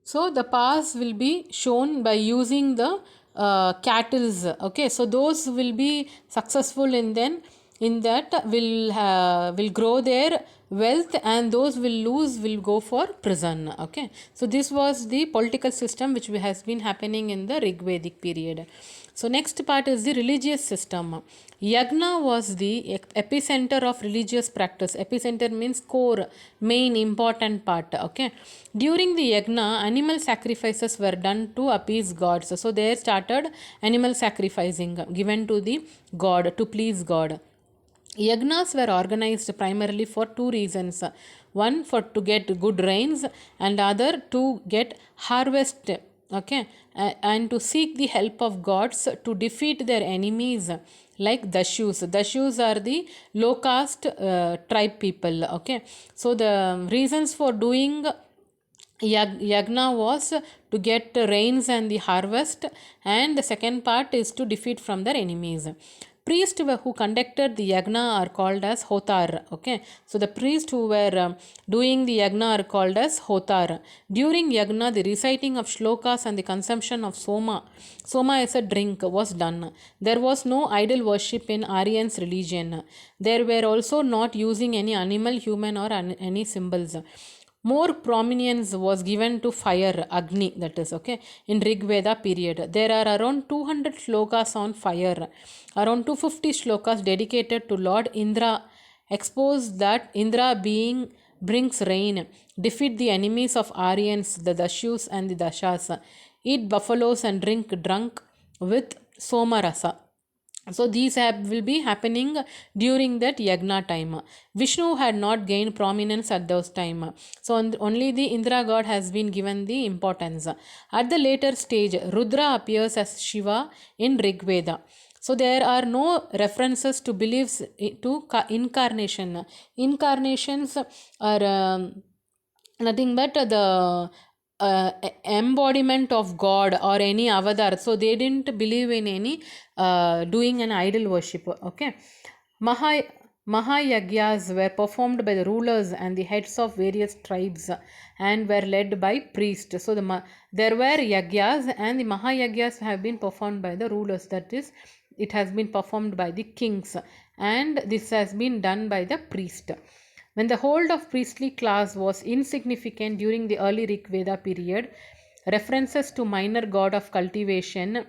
So the paths will be shown by using the cattles. Okay, so those will be successful in that will grow their wealth, and those will lose will go for prison. Okay, so this was the political system which has been happening in the Rig Vedic period. So next part is the religious system. Yagna was the epicenter of religious practice. Epicenter means core, main, important part. Okay. During the yagna, animal sacrifices were done to appease gods. So there started animal sacrificing given to the god to please God. Yagnas were organized primarily for two reasons. One for to get good rains, and other to get harvest. Okay, and to seek the help of gods to defeat their enemies like Dashus. Dashus are the low caste tribe people. Okay, so the reasons for doing Yagna was to get rains and the harvest, and the second part is to defeat from their enemies. Priests who conducted the yagna are called as hotar. Okay, so the priests who were doing the yagna are called as hotar. During yagna, the reciting of shlokas and the consumption of soma is a drink, was done. There was no idol worship in Aryan's religion. There were also not using any animal, human, or any symbols. More prominence was given to fire, Agni, that is. Okay, in Rig Veda period there are around 200 shlokas on fire. Around 250 shlokas dedicated to Lord Indra expose that Indra being brings rain, defeat the enemies of Aryans, the Dashus and the Dashas, eat buffaloes and drunk with Somarasa. So these will be happening during that yagna time. Vishnu had not gained prominence at those time, so only the Indra god has been given the importance. At the later stage, Rudra appears as Shiva in Rig Veda. So there are no references to beliefs to incarnations are nothing but the embodiment of God or any avatar. So they didn't believe in any doing an idol worship. Okay, Maha Mahayagyas were performed by the rulers and the heads of various tribes and were led by priests. So there were yagyas, and the Mahayagyas have been performed by the rulers. That is, it has been performed by the kings, and this has been done by the priest. When the hold of priestly class was insignificant during the early Rig Veda period, references to minor god of cultivation,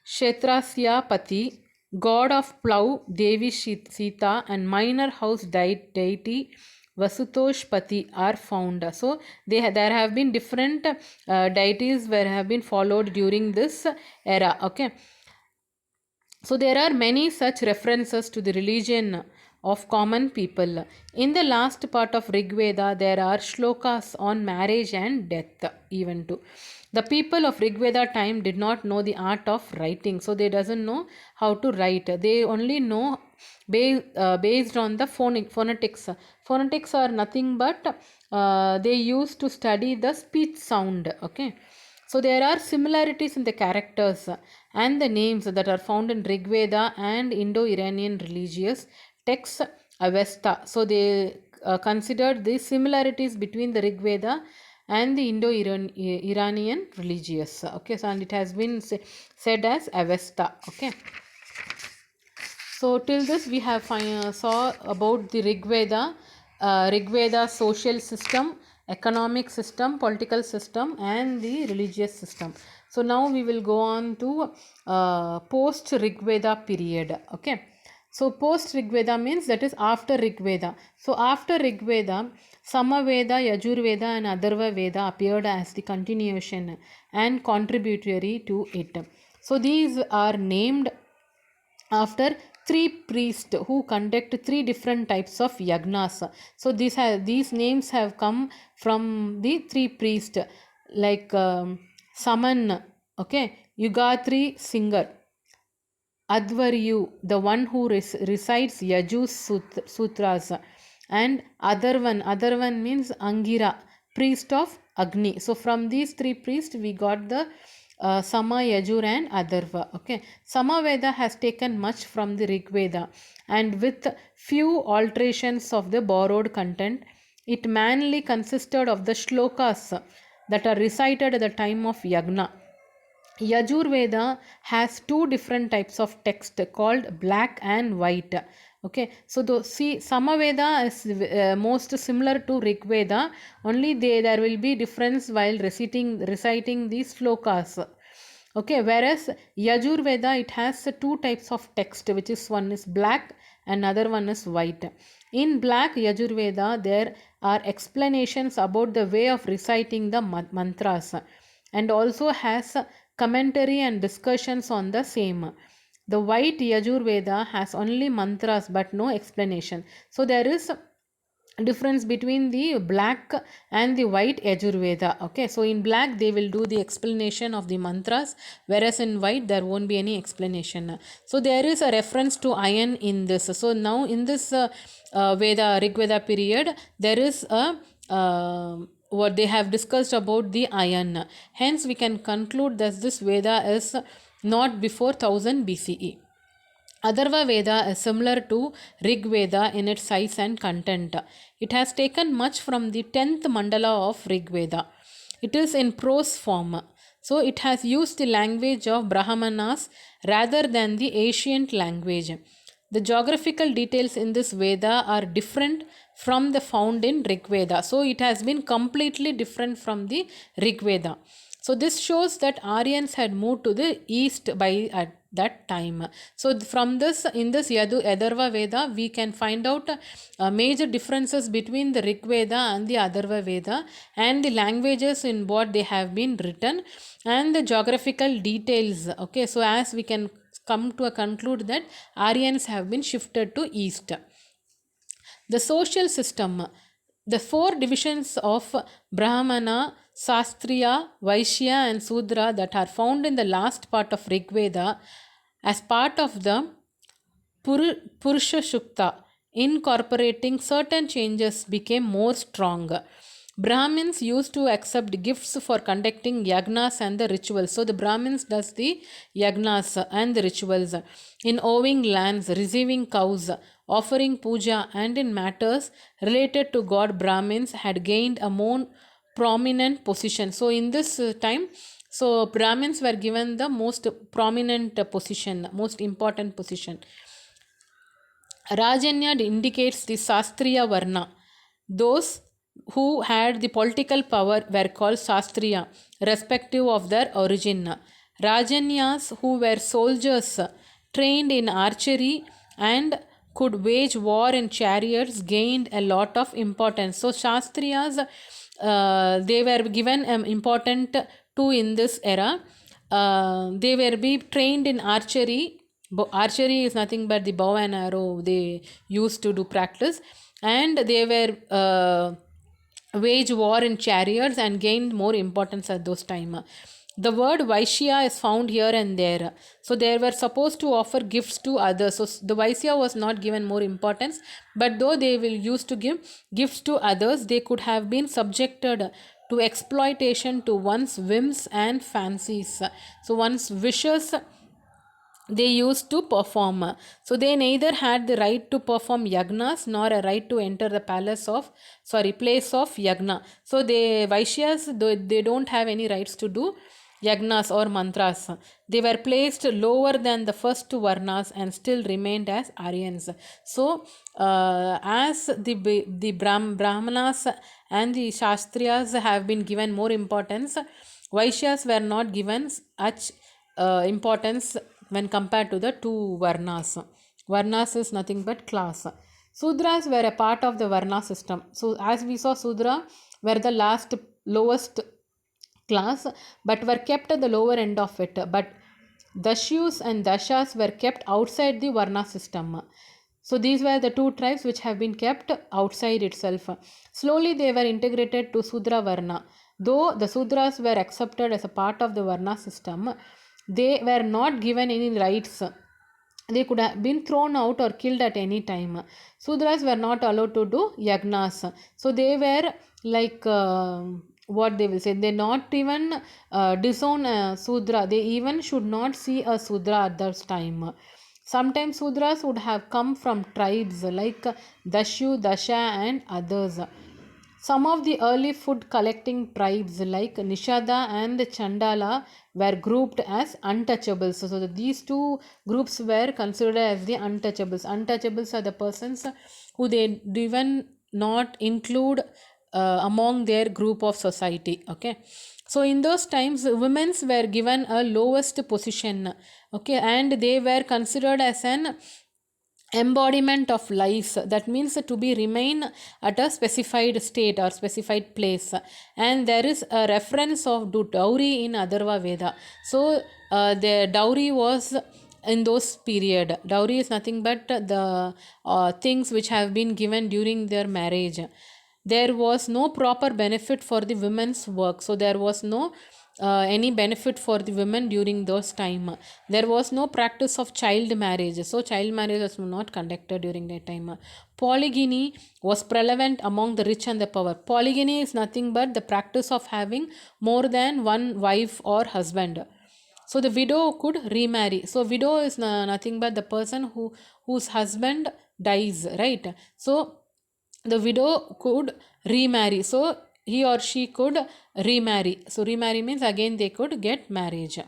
Kshetrasya Pati, god of plough Devi Sita, and minor house deity Vasutosh Pati are found. So there have been different deities where have been followed during this era. Okay, so there are many such references to the religion of common people. In the last part of Rig Veda, there are shlokas on marriage and death even too. The people of Rig Veda time did not know the art of writing, so they doesn't know how to write. They only know based on the phonetics. Phonetics are nothing but they used to study the speech sound. Okay, so there are similarities in the characters and the names that are found in Rig Veda and Indo-Iranian religious texts Avesta. So they considered the similarities between the Rig Veda and the Indo-Iranian religious. Okay, so and it has been said as Avesta. Okay. So till this we have saw about the Rig Veda social system, economic system, political system, and the religious system. So now we will go on to post Rig Veda period. Okay. So post Rig Veda means that is after Rig Veda. So after Rig Veda, Samaveda, Yajurveda, and Atharva Veda appeared as the continuation and contributory to it. So these are named after three priests who conduct three different types of yagnas. So these names have come from the three priests like Saman, okay, Yugatri singer, Advaryu, the one who recites Yajus Sutras, and other one means Angira, priest of Agni. So from these three priests we got the Sama, Yajur, and Atharva. Okay, Samaveda has taken much from the Rig Veda, and with few alterations of the borrowed content, it mainly consisted of the shlokas that are recited at the time of Yagna. Yajurveda has two different types of text called black and white. Okay, so see, Samaveda is most similar to Rig Veda. Only there will be difference while reciting these slokas. Okay, whereas Yajurveda, it has two types of text, which is one is black and other one is white. In black Yajurveda, there are explanations about the way of reciting the mantras, and also has commentary and discussions on the same. The white Yajurveda has only mantras but no explanation. So there is difference between the black and the white Yajurveda. Okay, so in black they will do the explanation of the mantras, whereas in white there won't be any explanation. So there is a reference to iron in this. So now in this Rig Veda period, there is a what they have discussed about the iron. Hence we can conclude that this Veda is not before 1000 BCE. Atharva Veda is similar to Rig Veda in its size and content. It has taken much from the 10th mandala of Rig Veda. It is in prose form. So it has used the language of Brahmanas rather than the ancient language. The geographical details in this Veda are different from the found in Rig Veda. So it has been completely different from the Rig Veda. So this shows that Aryans had moved to the east by at that time. So from this, in this Atharva Veda, we can find out major differences between the Rig Veda and the Atharva Veda, and the languages in what they have been written, and the geographical details. Okay, so as we can come to a conclude that Aryans have been shifted to east. The social system. The four divisions of Brahmana, Sastriya, Vaishya and Sudra that are found in the last part of Rig Veda as part of the Purusha Shukta, incorporating certain changes, became more strong. Brahmins used to accept gifts for conducting yagnas and the rituals. So the Brahmins does the yagnas and the rituals in owing lands, receiving cows, offering puja, and in matters related to God. Brahmins had gained a more prominent position. So in this time, so Brahmins were given the most prominent position, most important position. Rajanya indicates the Sastriya Varna. Those who had the political power were called Sastriya, respective of their origin. Rajanyas, who were soldiers trained in archery and could wage war in chariots, gained a lot of importance. So Shastriyas, they were given important too in this era. They were be trained in archery. Archery is nothing but the bow and arrow they used to do practice, and they were wage war in chariots and gained more importance at those time. The word Vaishya is found here and there. So they were supposed to offer gifts to others. So the Vaishya was not given more importance, but though they will used to give gifts to others, they could have been subjected to exploitation to one's whims and fancies. So one's wishes they used to perform. So they neither had the right to perform yagnas nor a right to enter the place of yagna. So the Vaishyas, they don't have any rights to do yagnas or mantras. They were placed lower than the first two varnas and still remained as Aryans. So as the Brahmanas and the Shastriyas have been given more importance, Vaishyas were not given such importance when compared to the two Varnas. Varnas is nothing but class. Sudras were a part of the Varna system. So as we saw, Sudra were the lowest class, but were kept at the lower end of it. But Dashyus and Dashas were kept outside the Varna system. So these were the two tribes which have been kept outside itself. Slowly they were integrated to Sudra Varna. Though the Sudras were accepted as a part of the Varna system, they were not given any rights. They could have been thrown out or killed at any time. Sudras were not allowed to do yagnas. So they were like what they will say. They not even disown a Sudra. They even should not see a Sudra at that time. Sometimes Sudras would have come from tribes like Dashu, Dasha and others. Some of the early food collecting tribes like Nishada and Chandala were grouped as untouchables. So these two groups were considered as the untouchables. Untouchables are the persons who they even not include among their group of society. Okay, so in those times women were given a lowest position. Okay, and they were considered as an embodiment of life, that means to be remain at a specified state or specified place. And there is a reference of dowry in Atharva Veda. So the dowry was in those period. Dowry is nothing but the things which have been given during their marriage. There was no proper benefit for the women's work, so there was no any benefit for the women during those time. There was no practice of child marriage, so child marriage was not conducted during that time. Polygyny was prevalent among the rich and the power. Polygyny is nothing but the practice of having more than one wife or husband. So the widow could remarry. So widow is nothing but the person whose husband dies, right? So the widow could remarry. So he or she could remarry. So remarry means again they could get marriage.